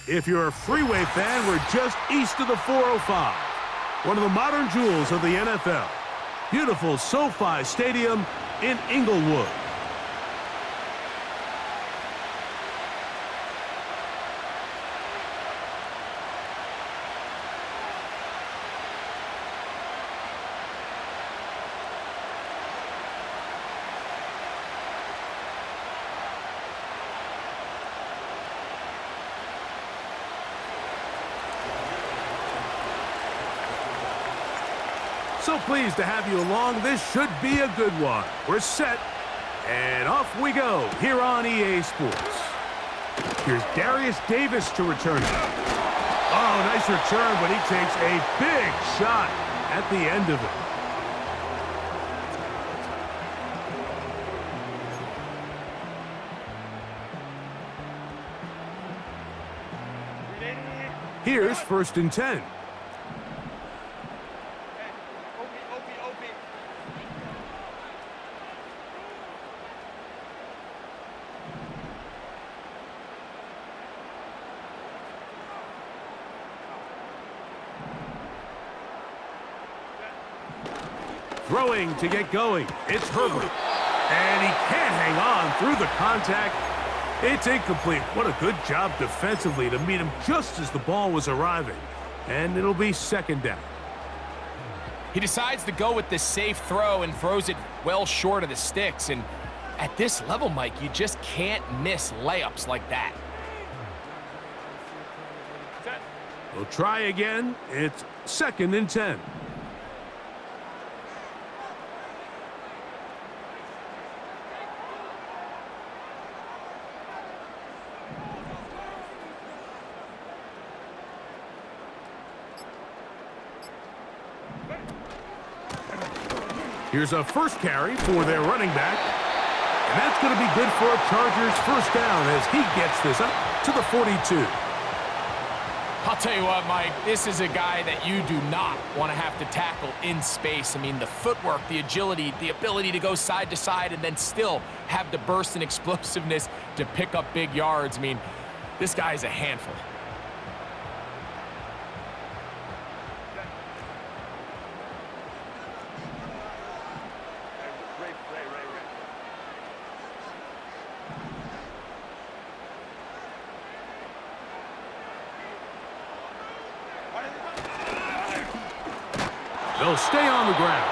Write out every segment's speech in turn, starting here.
If you're a Freeway fan, we're just east of the 405, one of the modern jewels of the NFL. Beautiful SoFi Stadium in Inglewood. So pleased to have you along. This should be a good one. We're set, and off we go here on EA Sports. Here's Darius Davis to return it. Oh, nice return, but he takes a big shot at the end of it. Here's 1st and 10. Throwing to get going. It's Herbert. And he can't hang on through the contact. It's incomplete. What a good job defensively to meet him just as the ball was arriving. And it'll be 2nd down. He decides to go with this safe throw and throws it well short of the sticks. And at this level, Mike, you just can't miss layups like that. We'll try again. It's 2nd and 10. Here's a first carry for their running back. And that's going to be good for a Chargers 1st down as he gets this up to the 42. I'll tell you what, Mike, this is a guy that you do not want to have to tackle in space. I mean, the footwork, the agility, the ability to go side to side and then still have the burst and explosiveness to pick up big yards. I mean, this guy is a handful. They'll stay on the ground.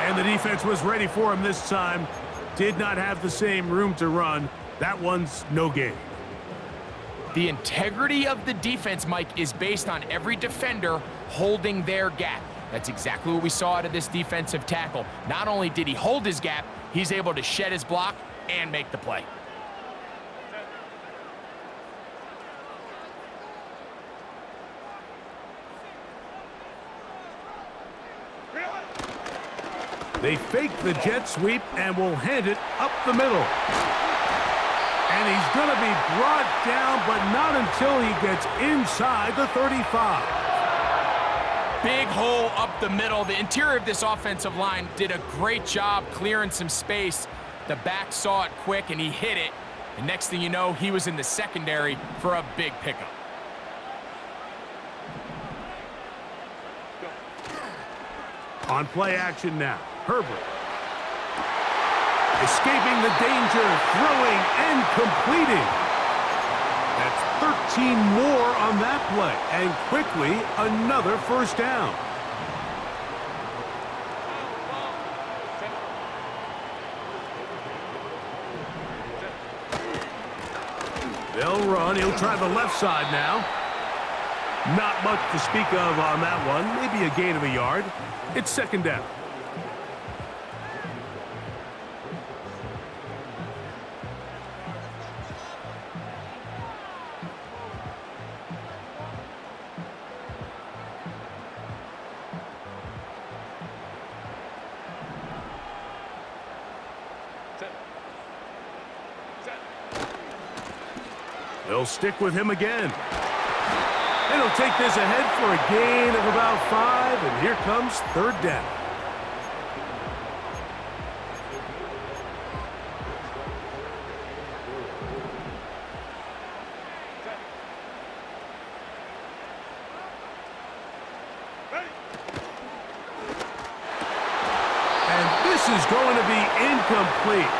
And the defense was ready for him this time. Did not have the same room to run. That one's no gain. The integrity of the defense, Mike, is based on every defender holding their gap. That's exactly what we saw out of this defensive tackle. Not only did he hold his gap, he's able to shed his block and make the play. They fake the jet sweep and will hand it up the middle. And he's going to be brought down, but not until he gets inside the 35. Big hole up the middle. The interior of this offensive line did a great job clearing some space. The back saw it quick, and he hit it. And next thing you know, he was in the secondary for a big pickup. On play action now, Herbert. Escaping the danger, throwing and completing. That's 13 more on that play. And quickly, another first down. They'll run. He'll try the left side now. Not much to speak of on that one. Maybe a gain of a yard. It's second down. They'll stick with him again. And he'll take this ahead for a gain of about 5, and here comes third down. And this is going to be incomplete.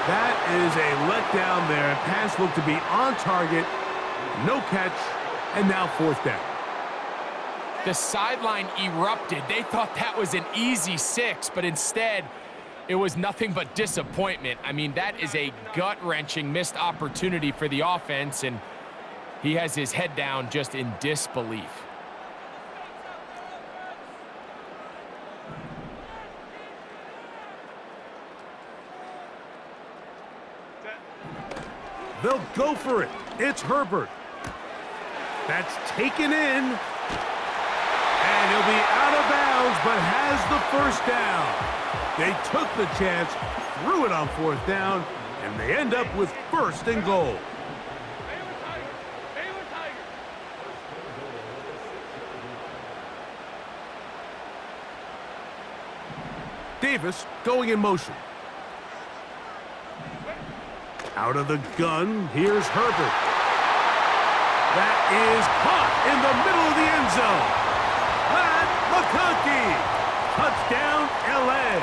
That is a letdown there. Pass looked to be on target. No catch. And now fourth down. The sideline erupted. They thought that was an easy 6, but instead, it was nothing but disappointment. I mean, that is a gut-wrenching missed opportunity for the offense, and he has his head down just in disbelief. They'll go for it. It's Herbert. That's taken in. And he'll be out of bounds, but has the first down. They took the chance, threw it on fourth down, and they end up with first and goal. Davis going in motion. Out of the gun, here's Herbert. That is caught in the middle of the end zone. Matt McConkey. Touchdown, L.A.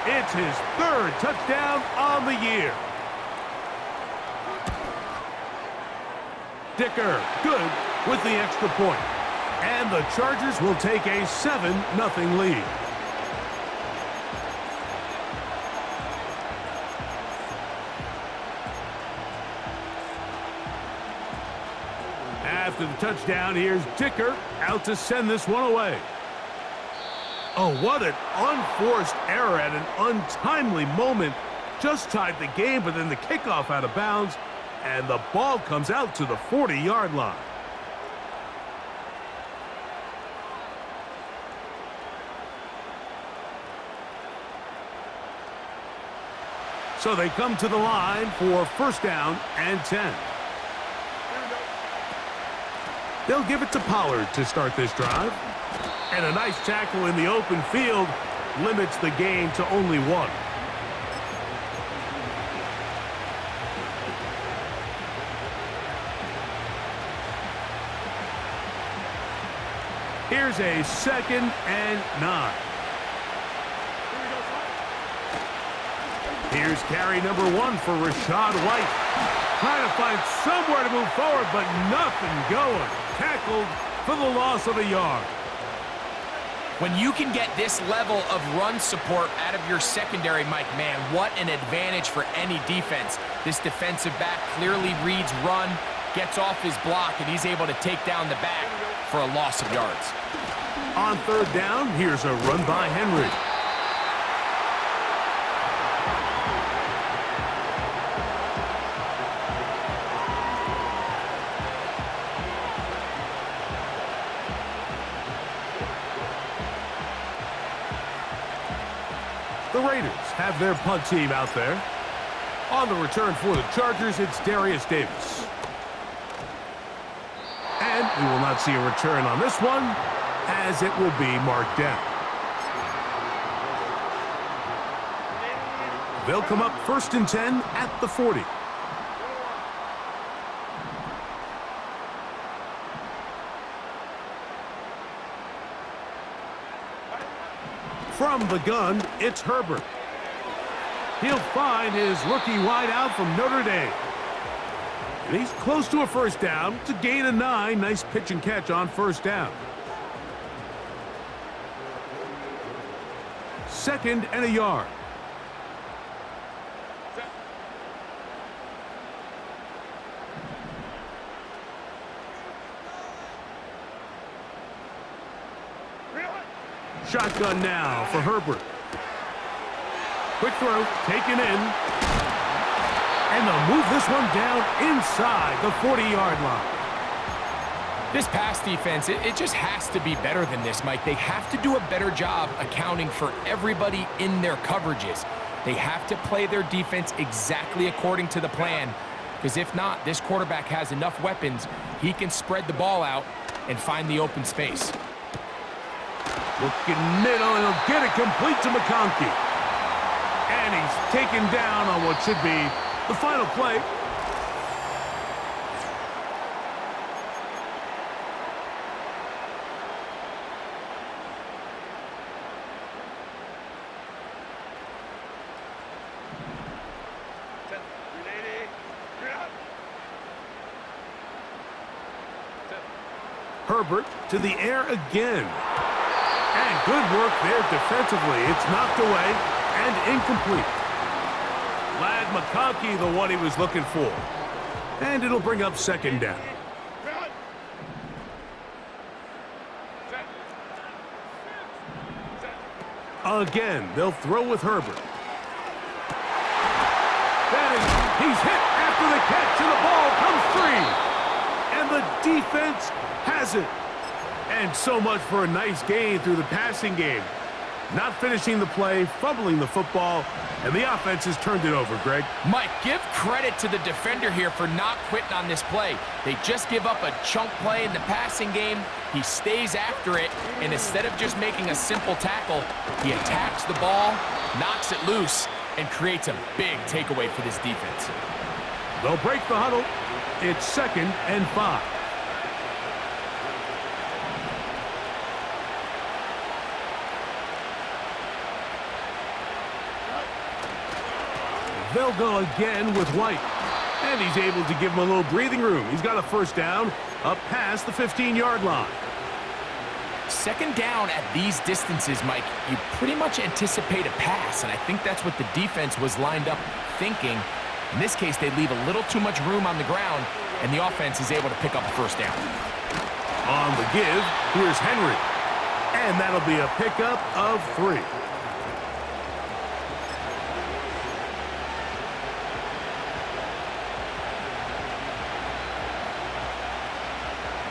It's his third touchdown on the year. Dicker, good with the extra point. And the Chargers will take a 7-0 lead. After the touchdown, here's Dicker out to send this one away. Oh, what an unforced error at an untimely moment. Just tied the game, but then the kickoff out of bounds, and the ball comes out to the 40-yard line. So they come to the line for first down and 10. They'll give it to Pollard to start this drive. And a nice tackle in the open field limits the gain to only 1. Here's a 2nd and 9. Here's carry number 1 for Rachaad White. Trying to find somewhere to move forward, but nothing going. Tackled for the loss of a yard. When you can get this level of run support out of your secondary, Mike, man, what an advantage for any defense. This defensive back clearly reads run, gets off his block, and he's able to take down the back for a loss of yards. On third down, here's a run by Henry. The Raiders have their punt team out there. On the return for the Chargers, it's Darius Davis. And we will not see a return on this one, as it will be marked down. They'll come up 1st and 10 at the 40. From the gun, it's Herbert. He'll find his rookie wideout from Notre Dame. And he's close to a first down. It's a gain of 9. Nice pitch and catch on first down. 2nd and a yard. Shotgun now for Herbert. Quick throw, taken in. And they'll move this one down inside the 40-yard line. This pass defense, it just has to be better than this, Mike. They have to do a better job accounting for everybody in their coverages. They have to play their defense exactly according to the plan, because if not, this quarterback has enough weapons. He can spread the ball out and find the open space. Looking middle, and he'll get it complete to McConkey. And he's taken down on what should be the final play. Herbert to the air again. And good work there defensively. It's knocked away and incomplete. Glad McConkey the one he was looking for. And it'll bring up 2nd down. Again, they'll throw with Herbert. He's hit after the catch, and the ball comes free. And the defense has it. And so much for a nice gain through the passing game. Not finishing the play, fumbling the football, and the offense has turned it over, Greg. Mike, give credit to the defender here for not quitting on this play. They just give up a chunk play in the passing game. He stays after it, and instead of just making a simple tackle, he attacks the ball, knocks it loose, and creates a big takeaway for this defense. They'll break the huddle. It's 2nd and 5. They'll go again with White. And he's able to give him a little breathing room. He's got a first down up past the 15-yard line. 2nd down at these distances, Mike, you pretty much anticipate a pass, and I think that's what the defense was lined up thinking. In this case, they leave a little too much room on the ground, and the offense is able to pick up a first down. On the give, here's Henry. And that'll be a pickup of 3.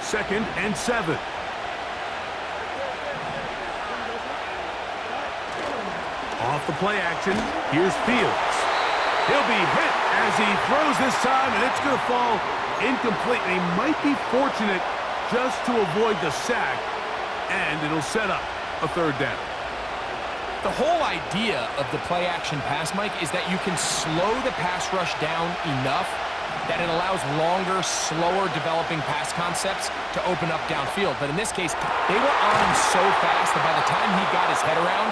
Second and 7. Off the play action, here's Fields. He'll be hit as he throws this time, and it's going to fall incomplete. And he might be fortunate just to avoid the sack, and it'll set up a 3rd down. The whole idea of the play action pass, Mike, is that you can slow the pass rush down enough that it allows longer, slower developing pass concepts to open up downfield. But in this case, they were on him so fast that by the time he got his head around,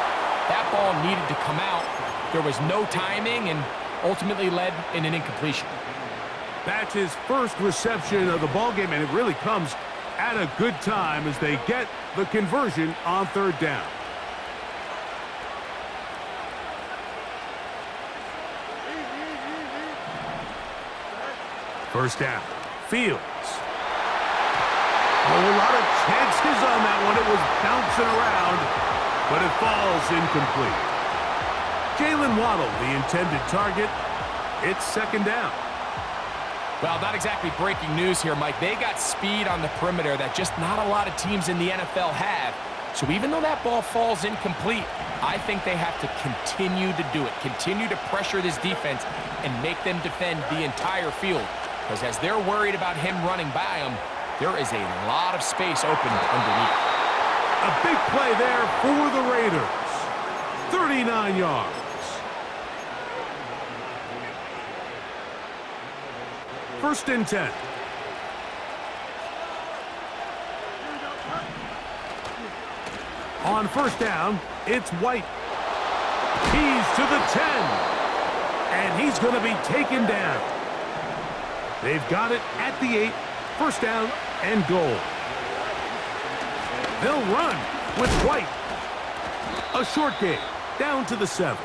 that ball needed to come out. There was no timing and ultimately led in an incompletion. That's his first reception of the ballgame, and it really comes at a good time as they get the conversion on 3rd down. First down. Fields. Oh, a lot of chances on that one. It was bouncing around, but it falls incomplete. Jalen Waddle, the intended target. It's 2nd down. Well, not exactly breaking news here, Mike. They got speed on the perimeter that just not a lot of teams in the NFL have. So even though that ball falls incomplete, I think they have to continue to do it. Continue to pressure this defense and make them defend the entire field. Because as they're worried about him running by them, there is a lot of space open underneath. A big play there for the Raiders. 39 yards. First and 10. On first down, it's White. He's to the 10. And he's going to be taken down. They've got it at the 8, first down and goal. They'll run with White. A short gain, down to the 7.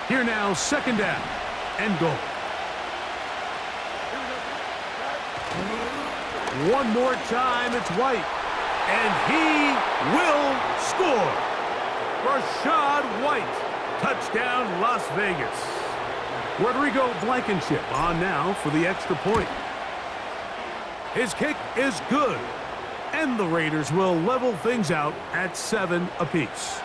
Here now, second down and goal. One more time, it's White. And he will score. Rachaad White. Touchdown, Las Vegas. Rodrigo Blankenship on now for the extra point. His kick is good. And the Raiders will level things out at 7 apiece.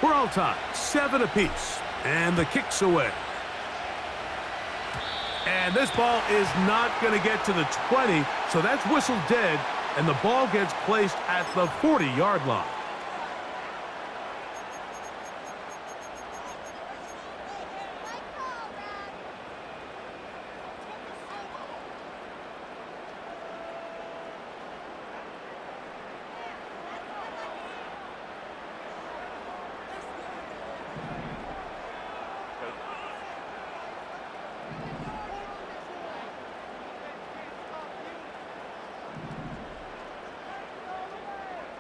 We're all tied, 7 apiece, and the kick's away. And this ball is not going to get to the 20, so that's whistled dead, and the ball gets placed at the 40-yard line.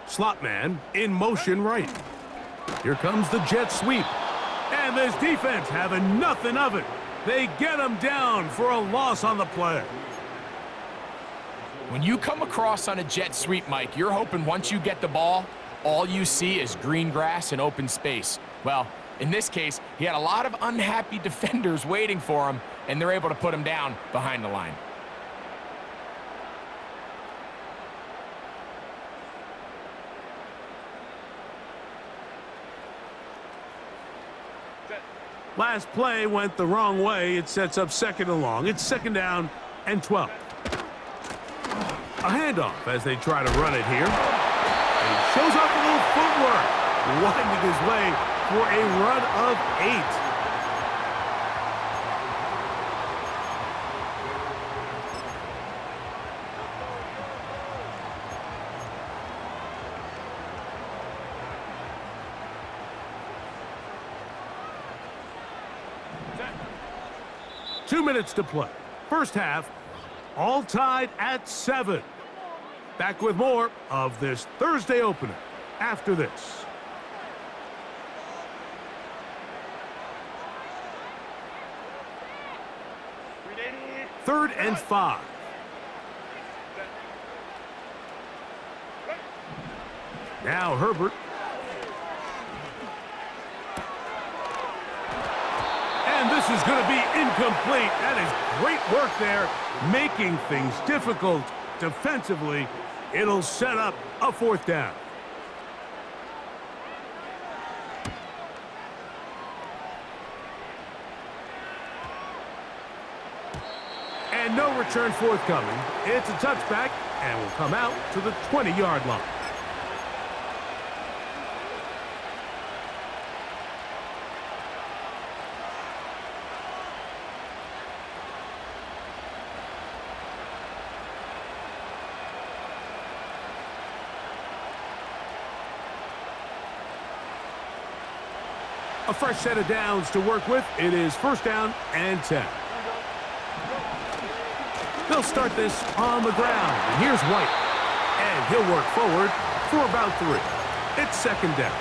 Slot man in motion right. Here comes the jet sweep. And this defense having nothing of it. They get him down for a loss on the play. When you come across on a jet sweep, Mike, you're hoping once you get the ball, all you see is green grass and open space. Well, in this case, he had a lot of unhappy defenders waiting for him, and they're able to put him down behind the line. Last play went the wrong way. It sets up second and long. It's second down and 12. A handoff as they try to run it here. And he shows off a little footwork, winding his way for a run of 8. Two minutes to play. First half, all tied at 7. Back with more of this Thursday opener after this. Third and 5. Now Herbert. And this is going to be incomplete. That is great work there, making things difficult defensively. It'll set up a fourth down. And no return forthcoming. It's a touchback and will come out to the 20-yard line. A fresh set of downs to work with. It is first down and 10. They'll start this on the ground. And here's White. And he'll work forward for about 3. It's second down.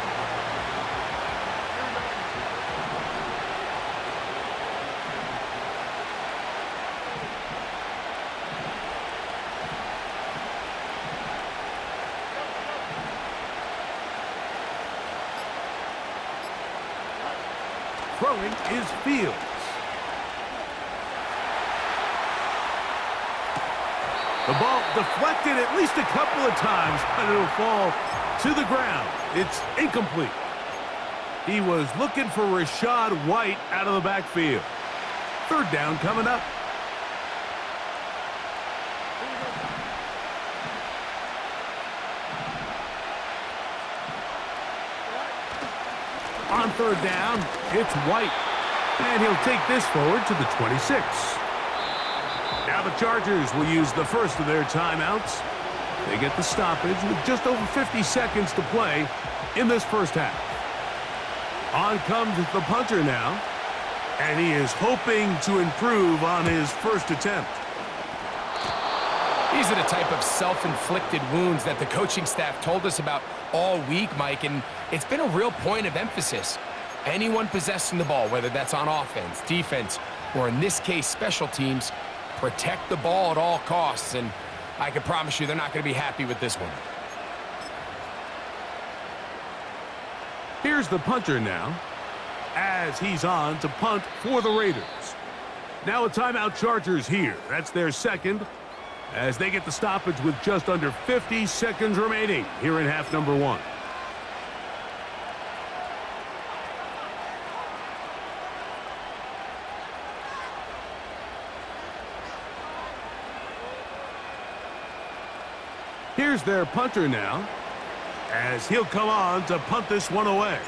Throwing is Fields. The ball deflected at least a couple of times, but it'll fall to the ground. It's incomplete. He was looking for Rachaad White out of the backfield. Third down coming up. On third down, it's White. And he'll take this forward to the 26. Now the Chargers will use the first of their timeouts. They get the stoppage with just over 50 seconds to play in this first half. On comes the punter now, and he is hoping to improve on his first attempt. These are the type of self-inflicted wounds that the coaching staff told us about all week, Mike, and it's been a real point of emphasis. Anyone possessing the ball, whether that's on offense, defense, or in this case, special teams, protect the ball at all costs, and I can promise you they're not going to be happy with this one. Here's the punter now, as he's on to punt for the Raiders. Now a timeout Chargers here. That's their second, as they get the stoppage with just under 50 seconds remaining here in half number one. Here's their punter now, as he'll come on to punt this one away.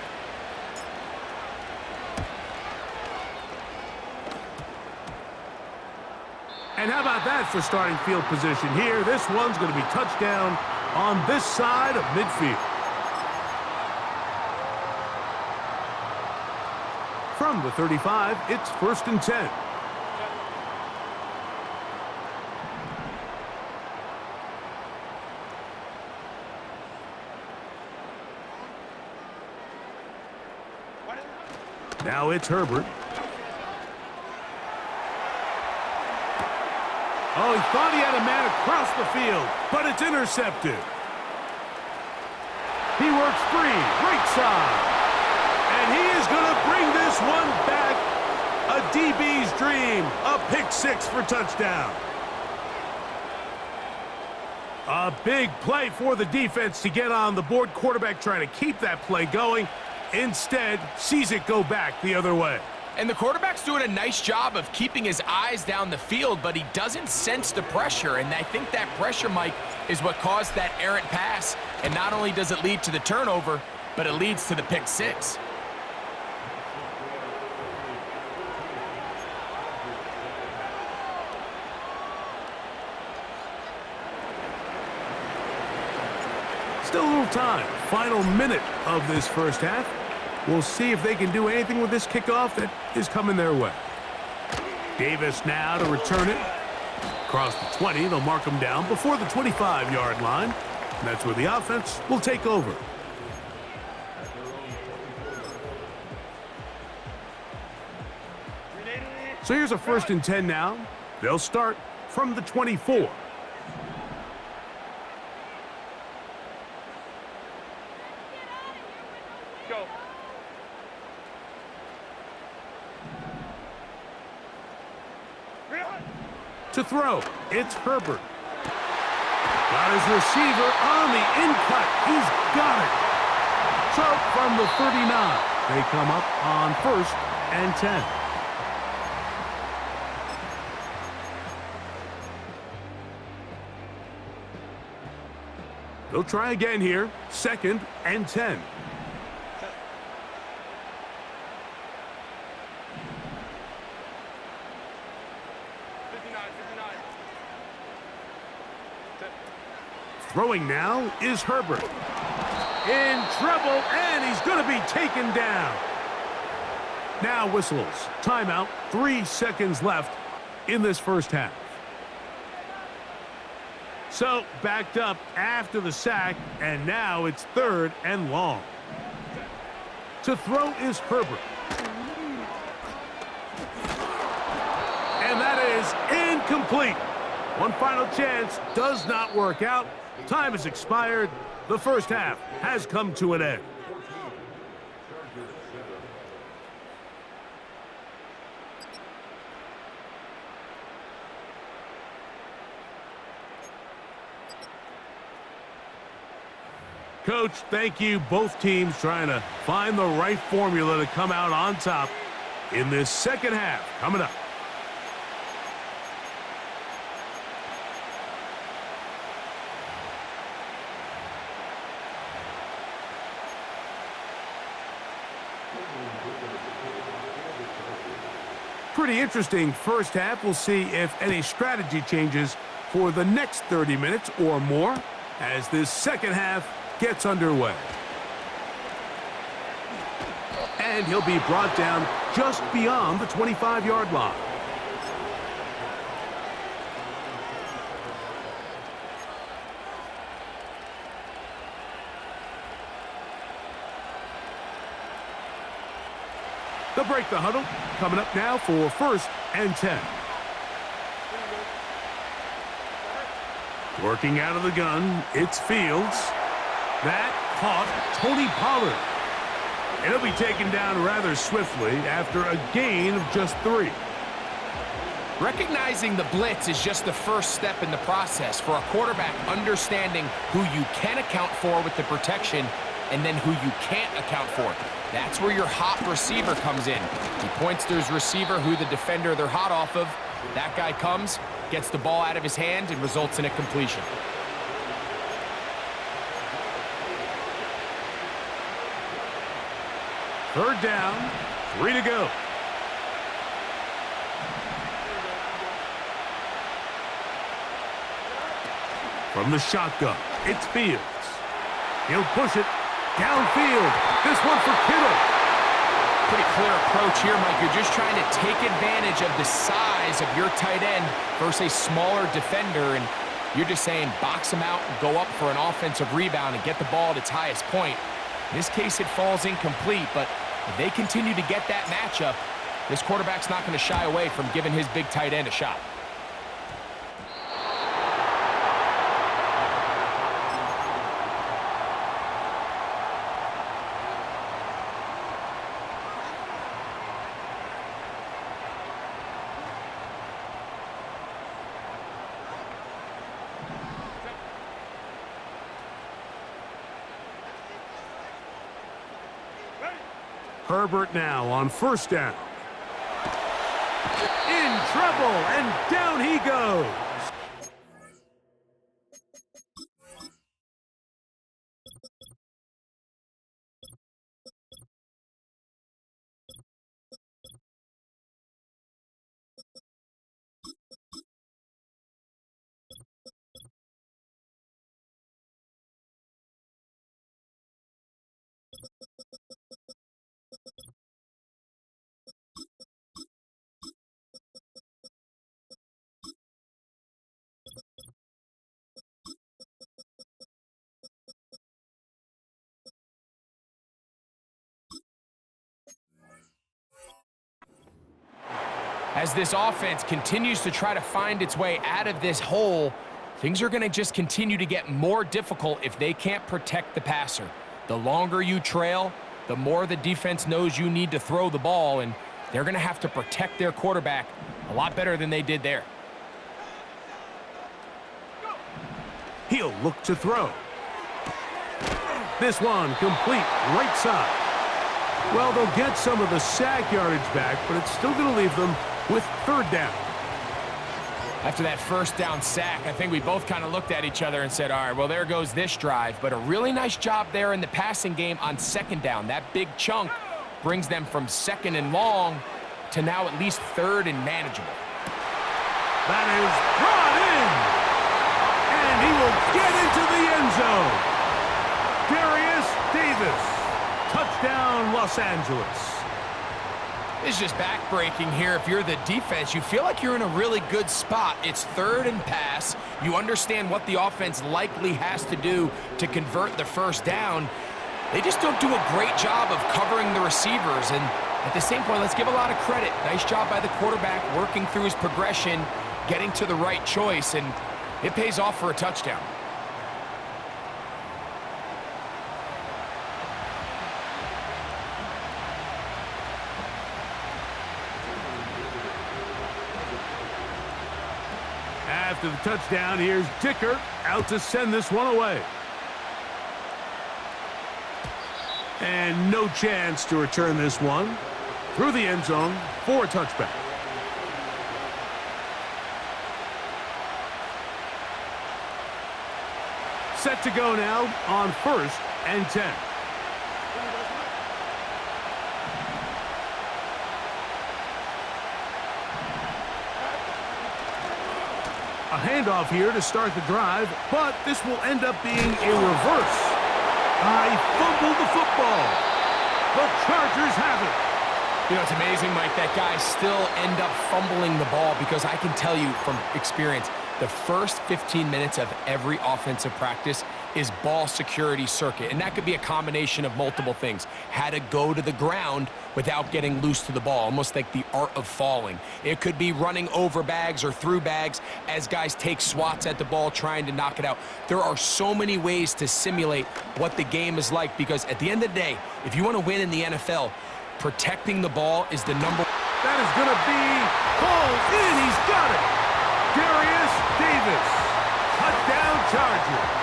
And how about that for starting field position here? This one's going to be touchdown on this side of midfield. From the 35, it's 1st and 10. Now it's Herbert. Oh, he thought he had a man across the field, but it's intercepted. He works free, right side. And he is going to bring this one back. A DB's dream, a pick six for touchdown. A big play for the defense to get on the board. Quarterback trying to keep that play going. Instead, sees it go back the other way. And the quarterback's doing a nice job of keeping his eyes down the field, but he doesn't sense the pressure. And I think that pressure, Mike, is what caused that errant pass. And not only does it lead to the turnover, but it leads to the pick six. Still a little time. Final minute of this first half. We'll see if they can do anything with this kickoff that is coming their way. Davis now to return it. Across the 20, they'll mark him down before the 25-yard line. And that's where the offense will take over. So here's a 1st and 10 now. They'll start from the 24. To throw, it's Herbert. Got his receiver on the in-cut. He's got it. So from the 39, they come up on 1st and 10. They'll try again here. 2nd and 10. Throwing now is Herbert. In trouble, and he's going to be taken down. Now whistles. Timeout. 3 seconds left in this first half. So backed up after the sack, and now it's 3rd and long. To throw is Herbert. And that is incomplete. One final chance does not work out. Time has expired. The first half has come to an end. Coach, thank you. Both teams trying to find the right formula to come out on top in this second half. Coming up. Pretty interesting first half. We'll see if any strategy changes for the next 30 minutes or more as this second half gets underway. And he'll be brought down just beyond the 25-yard line. They'll break the huddle. Coming up now for 1st and 10. Working out of the gun, it's Fields. That caught Tony Pollard. And he'll be taken down rather swiftly after a gain of just 3. Recognizing the blitz is just the first step in the process for a quarterback understanding who you can account for with the protection and then who you can't account for. That's where your hot receiver comes in. He points to his receiver who the defender they're hot off of. That guy comes, gets the ball out of his hand, and results in a completion. Third down, 3 to go. From the shotgun, it's Fields. He'll push it downfield. This one for Kittle. Pretty clear approach here, Mike. You're just trying to take advantage of the size of your tight end versus a smaller defender, and you're just saying box him out and go up for an offensive rebound and get the ball at its highest point. In this case, it falls incomplete, but if they continue to get that matchup, this quarterback's not going to shy away from giving his big tight end a shot. Herbert now on 1st down. In trouble, and down he goes. As this offense continues to try to find its way out of this hole, things are going to just continue to get more difficult if they can't protect the passer. The longer you trail, the more the defense knows you need to throw the ball, and they're going to have to protect their quarterback a lot better than they did there. He'll look to throw. This one complete right side. Well, they'll get some of the sack yardage back, but it's still going to leave them with 3rd down. After that 1st down sack, I think we both kind of looked at each other and said, all right, well, there goes this drive. But a really nice job there in the passing game on 2nd down. That big chunk brings them from 2nd and long to now at least 3rd and manageable. That is brought in. And he will get into the end zone. Darius Davis. Touchdown, Los Angeles. It's just backbreaking here. If you're the defense, you feel like you're in a really good spot. It's 3rd and pass. You understand what the offense likely has to do to convert the 1st down. They just don't do a great job of covering the receivers. And at the same point, let's give a lot of credit. Nice job by the quarterback working through his progression, getting to the right choice, and it pays off for a touchdown. After the touchdown, here's Dicker out to send this one away. And no chance to return this one through the end zone for a touchback. Set to go now on 1st and 10. A handoff here to start the drive, but this will end up being a reverse. I fumbled the football. The Chargers have it. You know, it's amazing, Mike, that guys still end up fumbling the ball because I can tell you from experience, the first 15 minutes of every offensive practice is ball security circuit, and that could be a combination of multiple things. How to go to the ground without getting loose to the ball, almost like the art of falling. It could be running over bags or through bags as guys take swats at the ball trying to knock it out. There are so many ways to simulate what the game is like because at the end of the day, if you want to win in the NFL, protecting the ball is the number. That is going to be pulled in. He's got it. Darius Davis. Touchdown Chargers.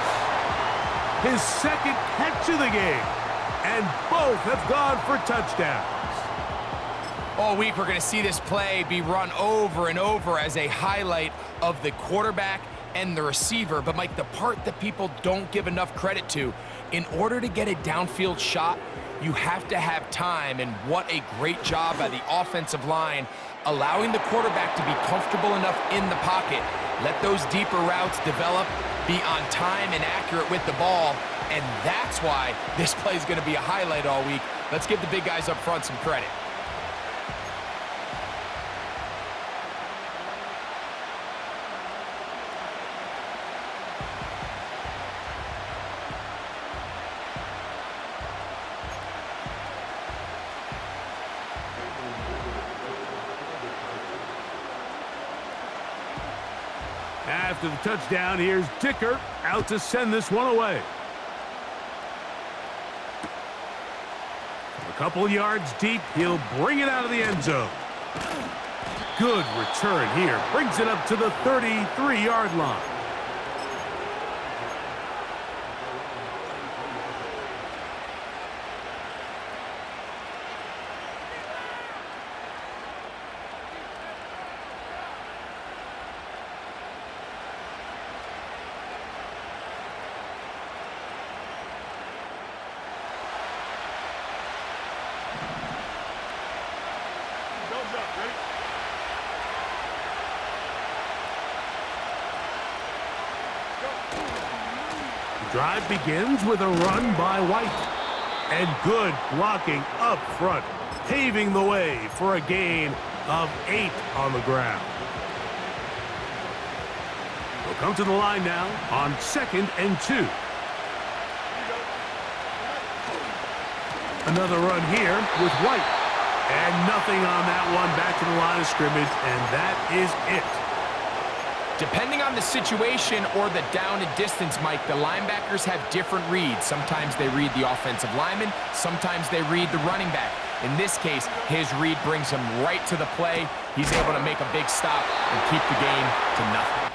His second catch of the game. And both have gone for touchdowns. All week, we're going to see this play be run over and over as a highlight of the quarterback and the receiver. But, Mike, the part that people don't give enough credit to, in order to get a downfield shot, you have to have time, and what a great job by the offensive line allowing the quarterback to be comfortable enough in the pocket, let those deeper routes develop, be on time and accurate with the ball, and that's why this play is going to be a highlight all week. Let's give the big guys up front some credit. After the touchdown, here's Dicker out to send this one away. A couple yards deep, he'll bring it out of the end zone. Good return here. Brings it up to the 33-yard line. Drive begins with a run by White. And good blocking up front, paving the way for a gain of 8 on the ground. We'll come to the line now on 2nd and 2. Another run here with White. And nothing on that one, back to the line of scrimmage, and that is it. Depending on the situation or the down and distance, Mike, the linebackers have different reads. Sometimes they read the offensive lineman. Sometimes they read the running back. In this case, his read brings him right to the play. He's able to make a big stop and keep the game to nothing.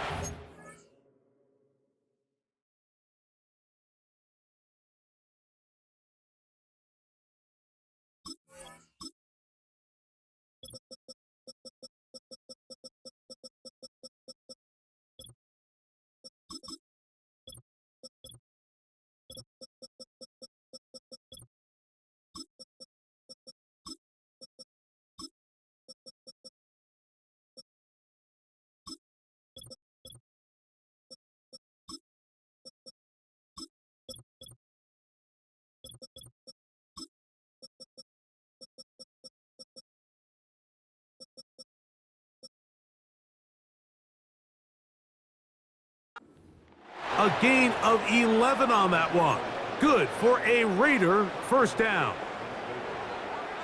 A gain of 11 on that one. Good for a Raider first down.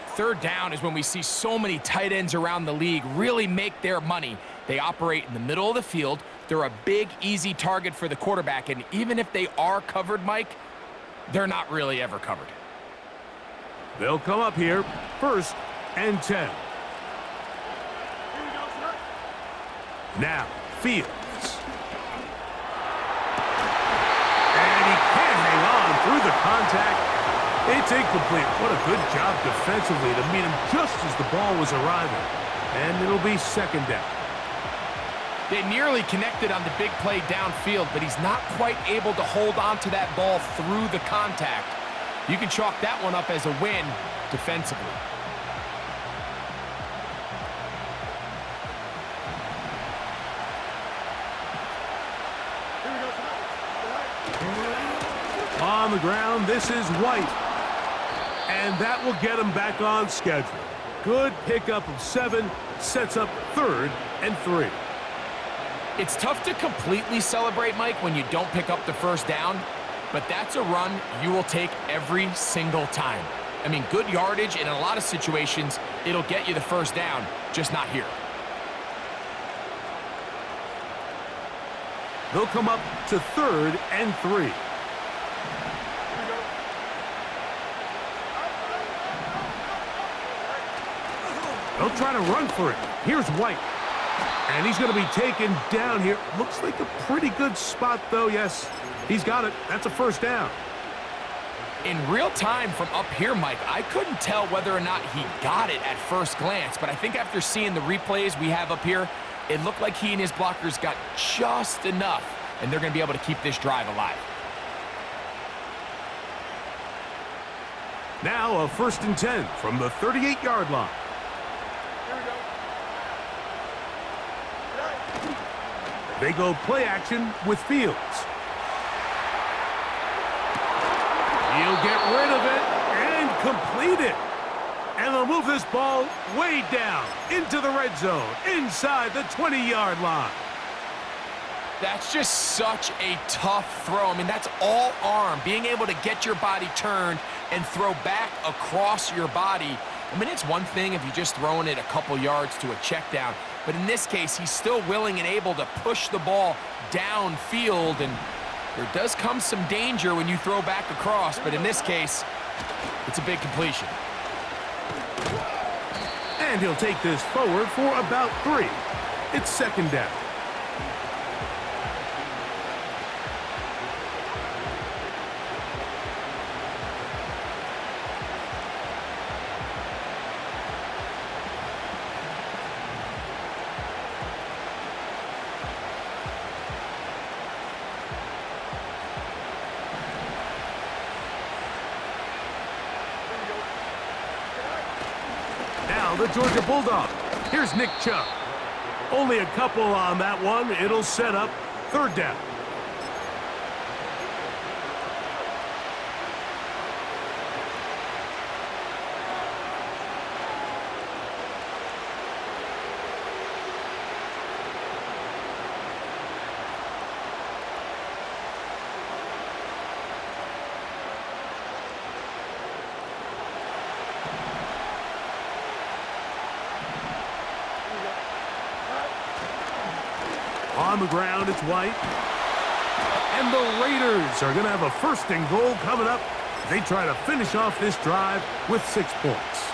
Third down is when we see so many tight ends around the league really make their money. They operate in the middle of the field. They're a big, easy target for the quarterback, and even if they are covered, Mike, they're not really ever covered. They'll come up here, 1st and 10. Now, Fields. And he can't hang on through the contact. It's incomplete. What a good job defensively to meet him just as the ball was arriving. And it'll be 2nd down. They nearly connected on the big play downfield, but he's not quite able to hold on to that ball through the contact. You can chalk that one up as a win defensively. On the ground, this is White. And that will get him back on schedule. Good pickup of 7, sets up 3rd and 3. It's tough to completely celebrate, Mike, when you don't pick up the first down, but that's a run you will take every single time. I mean, good yardage, and in a lot of situations, it'll get you the first down, just not here. They'll come up to 3rd and 3. They'll try to run for it. Here's White. And he's going to be taken down here. Looks like a pretty good spot, though. Yes, he's got it. That's a first down. In real time from up here, Mike, I couldn't tell whether or not he got it at first glance, but I think after seeing the replays we have up here, it looked like he and his blockers got just enough, and they're going to be able to keep this drive alive. Now a 1st and 10 from the 38-yard line. They go play action with Fields. He'll get rid of it and complete it. And they'll move this ball way down into the red zone, inside the 20-yard line. That's just such a tough throw. I mean, that's all arm. Being able to get your body turned and throw back across your body. I mean, it's one thing if you're just throwing it a couple yards to a check down, but in this case, he's still willing and able to push the ball downfield, and there does come some danger when you throw back across, but in this case, it's a big completion. And he'll take this forward for about 3. It's 2nd down. The Georgia Bulldog. Here's Nick Chubb. Only a couple on that one. It'll set up 3rd down. On the ground, it's White. And the Raiders are going to have a 1st and goal coming up. They try to finish off this drive with 6 points.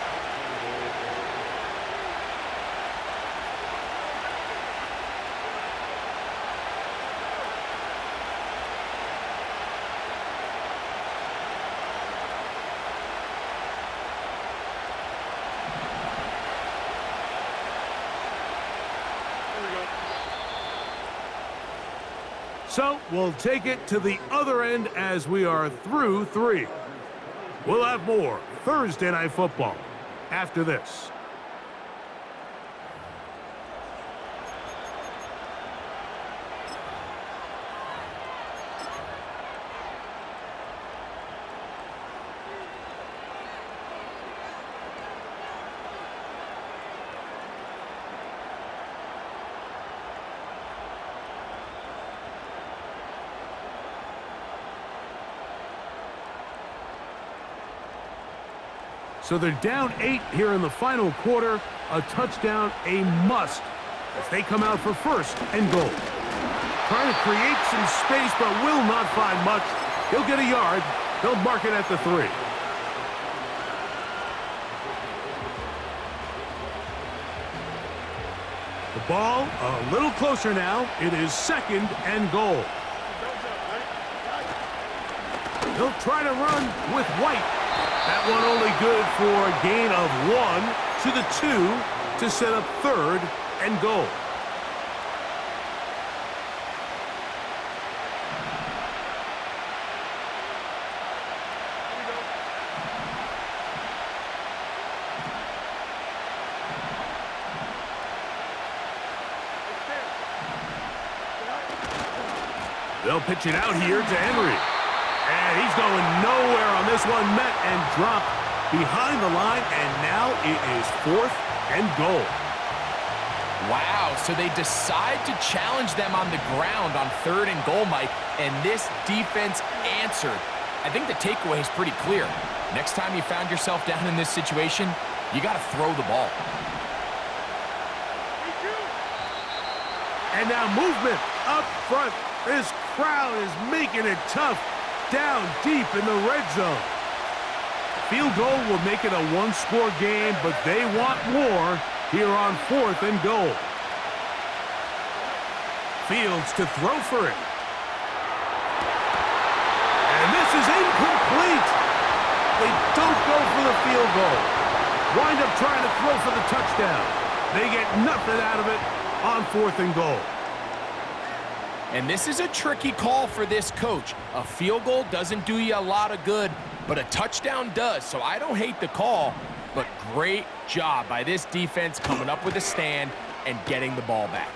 So we'll take it to the other end as we are through 3. We'll have more Thursday Night Football after this. So they're down 8 here in the final quarter. A touchdown, a must, as they come out for 1st and goal. Trying to create some space, but will not find much. He'll get a yard. They'll mark it at the 3. The ball a little closer now. It is 2nd and goal. He'll try to run with White. That one only good for a gain of 1 to the 2 to set up 3rd and goal. They'll pitch it out here to Henry. And he's going nowhere on this one. Met and dropped behind the line, and now it is 4th and goal. Wow, so they decide to challenge them on the ground on 3rd and goal, Mike, and this defense answered. I think the takeaway is pretty clear. Next time you found yourself down in this situation, you got to throw the ball. And now movement up front. This crowd is making it tough down deep in the red zone. Field goal will make it a one-score game, but they want more here on 4th and goal. Fields to throw for it. And this is incomplete. They don't go for the field goal. Wind up trying to throw for the touchdown. They get nothing out of it on 4th and goal. And this is a tricky call for this coach. A field goal doesn't do you a lot of good, but a touchdown does. So I don't hate the call, but great job by this defense coming up with a stand and getting the ball back.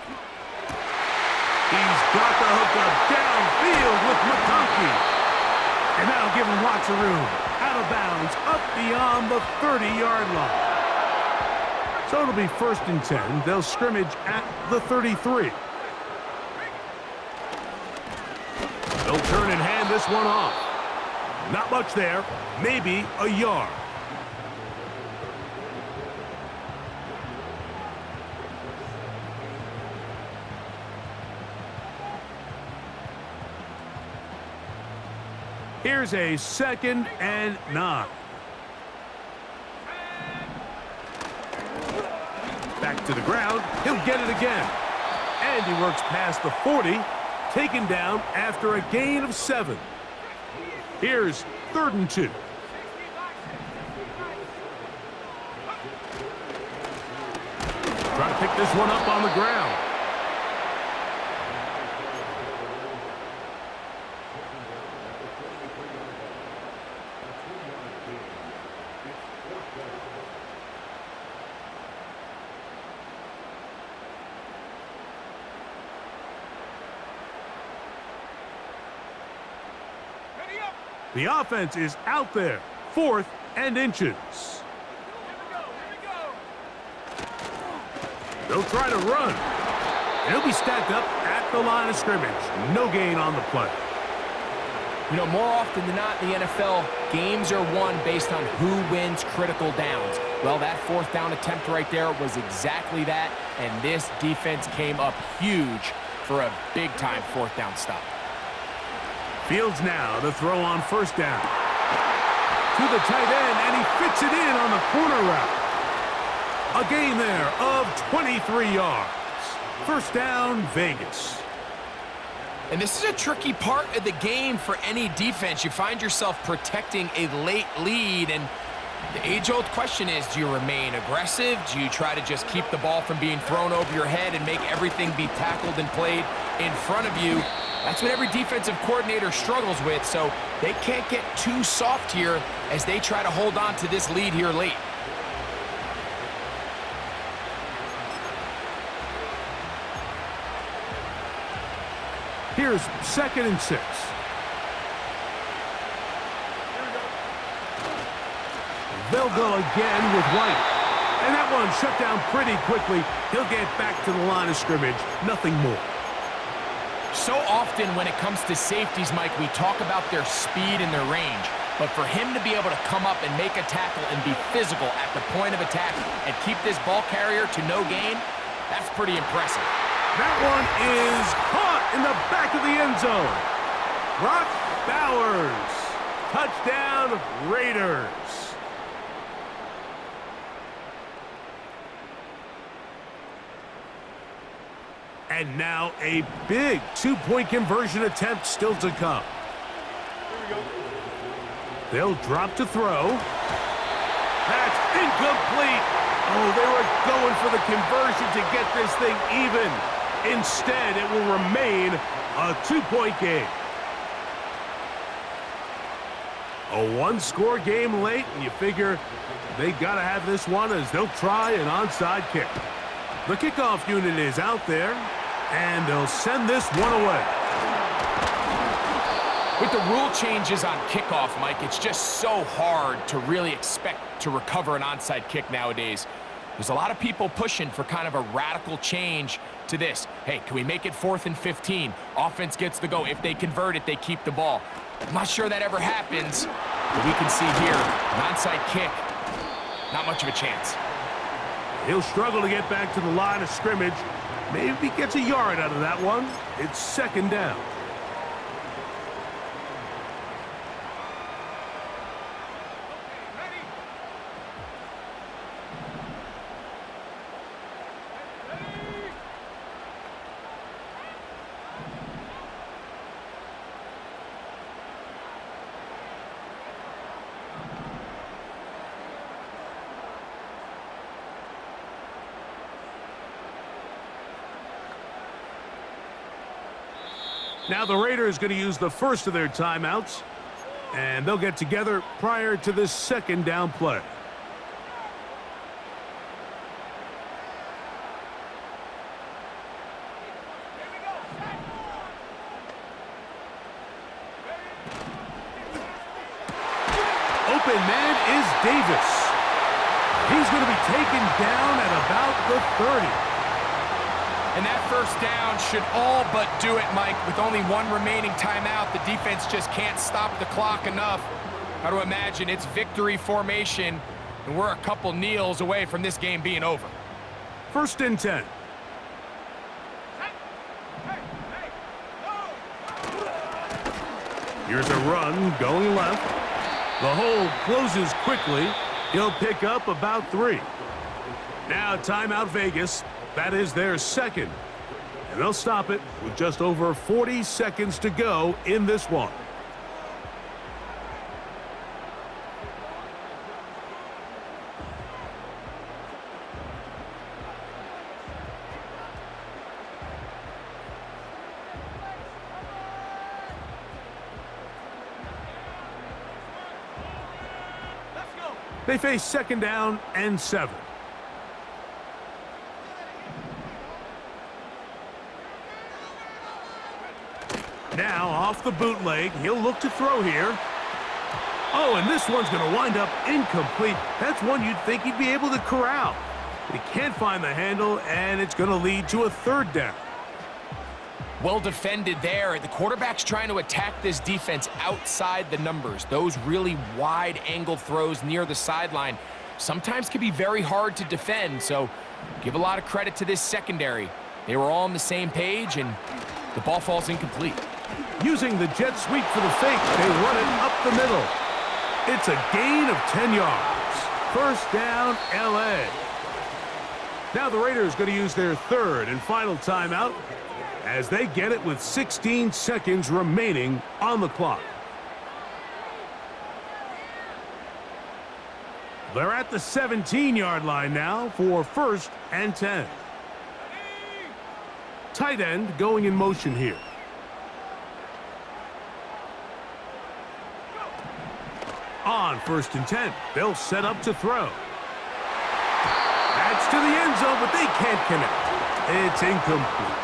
He's got the hook up downfield with McConkey. And that'll give him lots of room. Out of bounds, up beyond the 30-yard line. So it'll be 1st and 10. They'll scrimmage at the 33. They'll turn and hand this one off. Not much there. Maybe a yard. Here's a 2nd and 9. Back to the ground. He'll get it again. And he works past the 40, taken down after a gain of 7. Here's 3rd and 2. Try to pick this one up on the ground. The offense is out there. 4th and inches. They'll try to run. He'll be stacked up at the line of scrimmage. No gain on the play. You know, more often than not in the NFL, games are won based on who wins critical downs. Well, that 4th down attempt right there was exactly that, and this defense came up huge for a big-time 4th down stop. Fields now to throw on 1st down. To the tight end, and he fits it in on the corner route. A gain there of 23 yards. 1st down, Vegas. And this is a tricky part of the game for any defense. You find yourself protecting a late lead, and the age-old question is, do you remain aggressive? Do you try to just keep the ball from being thrown over your head and make everything be tackled and played in front of you? That's what every defensive coordinator struggles with, so they can't get too soft here as they try to hold on to this lead here late. Here's 2nd and 6. They'll go again with White. And that one shut down pretty quickly. He'll get back to the line of scrimmage. Nothing more. So often when it comes to safeties, Mike, we talk about their speed and their range. But for him to be able to come up and make a tackle and be physical at the point of attack and keep this ball carrier to no gain, that's pretty impressive. That one is caught in the back of the end zone. Brock Bowers. Touchdown, Raiders. And now a big 2-point conversion attempt still to come. They'll drop to throw. That's incomplete. Oh, they were going for the conversion to get this thing even. Instead, it will remain a 2-point game. A one-score game late, and you figure they got to have this one as they'll try an onside kick. The kickoff unit is out there, and they'll send this one away. With the rule changes on kickoff, Mike, it's just so hard to really expect to recover an onside kick nowadays. There's a lot of people pushing for kind of a radical change to this. Hey, can we make it 4th and 15? Offense gets the go. If they convert it, they keep the ball. I'm not sure that ever happens, but we can see here, an onside kick, not much of a chance. He'll struggle to get back to the line of scrimmage. Maybe gets a yard out of that one. It's 2nd down. Now the Raiders going to use the first of their timeouts, and they'll get together prior to this 2nd down play. Open man is Davis. He's going to be taken down at about the 30. And that first down should all but do it, Mike. With only one remaining timeout, the defense just can't stop the clock enough. Got to imagine it's victory formation, and we're a couple kneels away from this game being over. 1st and 10. Here's a run going left. The hole closes quickly. He'll pick up about 3. Now timeout Vegas. That is their 2nd. And they'll stop it with just over 40 seconds to go in this one. They face 2nd down and 7. Now off the bootleg, he'll look to throw here. Oh, and this one's going to wind up incomplete. That's one you'd think he'd be able to corral. But he can't find the handle, and it's going to lead to a 3rd down. Well defended there. The quarterback's trying to attack this defense outside the numbers. Those really wide angle throws near the sideline sometimes can be very hard to defend, so give a lot of credit to this secondary. They were all on the same page, and the ball falls incomplete. Using the jet sweep for the fake, they run it up the middle. It's a gain of 10 yards. 1st down, L.A. Now the Raiders going to use their 3rd and final timeout as they get it with 16 seconds remaining on the clock. They're at the 17-yard line now for 1st and 10. Tight end going in motion here. On 1st and 10, they'll set up to throw. That's to the end zone, but they can't connect. It's incomplete.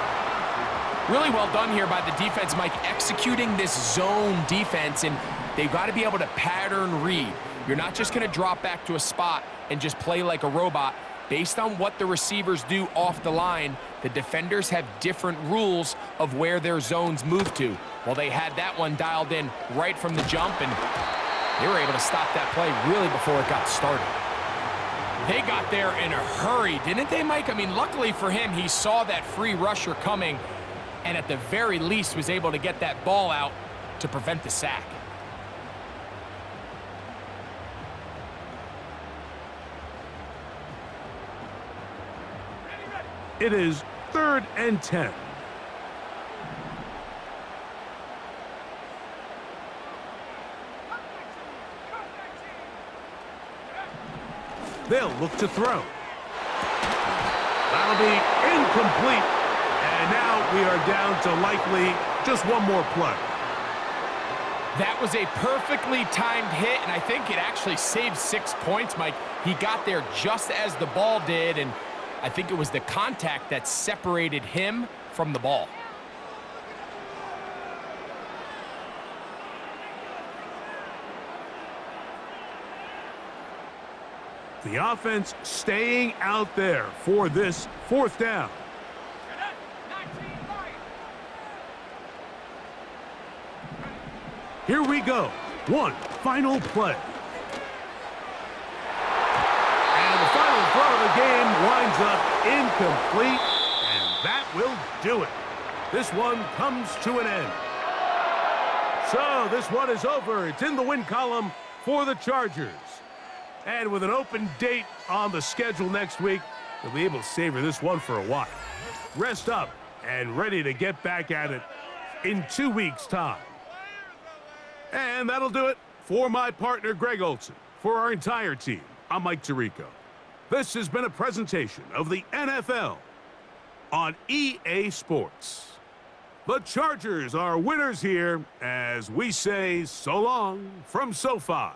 Really well done here by the defense, Mike, executing this zone defense, and they've got to be able to pattern read. You're not just going to drop back to a spot and just play like a robot. Based on what the receivers do off the line, the defenders have different rules of where their zones move to. Well, they had that one dialed in right from the jump, and they were able to stop that play really before it got started. They got there in a hurry, didn't they, Mike? I mean, luckily for him, he saw that free rusher coming, and at the very least was able to get that ball out to prevent the sack. It is 3rd and 10. They'll look to throw. That'll be incomplete. And now we are down to likely just one more play. That was a perfectly timed hit, and I think it actually saved 6 points, Mike. He got there just as the ball did, and I think it was the contact that separated him from the ball. The offense staying out there for this fourth down. Here we go. One final play. And the final throw of the game winds up incomplete, and that will do it. This one comes to an end. So this one is over. It's in the win column for the Chargers. And with an open date on the schedule next week, they'll be able to savor this one for a while. Rest up and ready to get back at it in 2 weeks' time. And that'll do it for my partner, Greg Olson. For our entire team, I'm Mike Tirico. This has been a presentation of the NFL on EA Sports. The Chargers are winners here as we say so long from SoFi.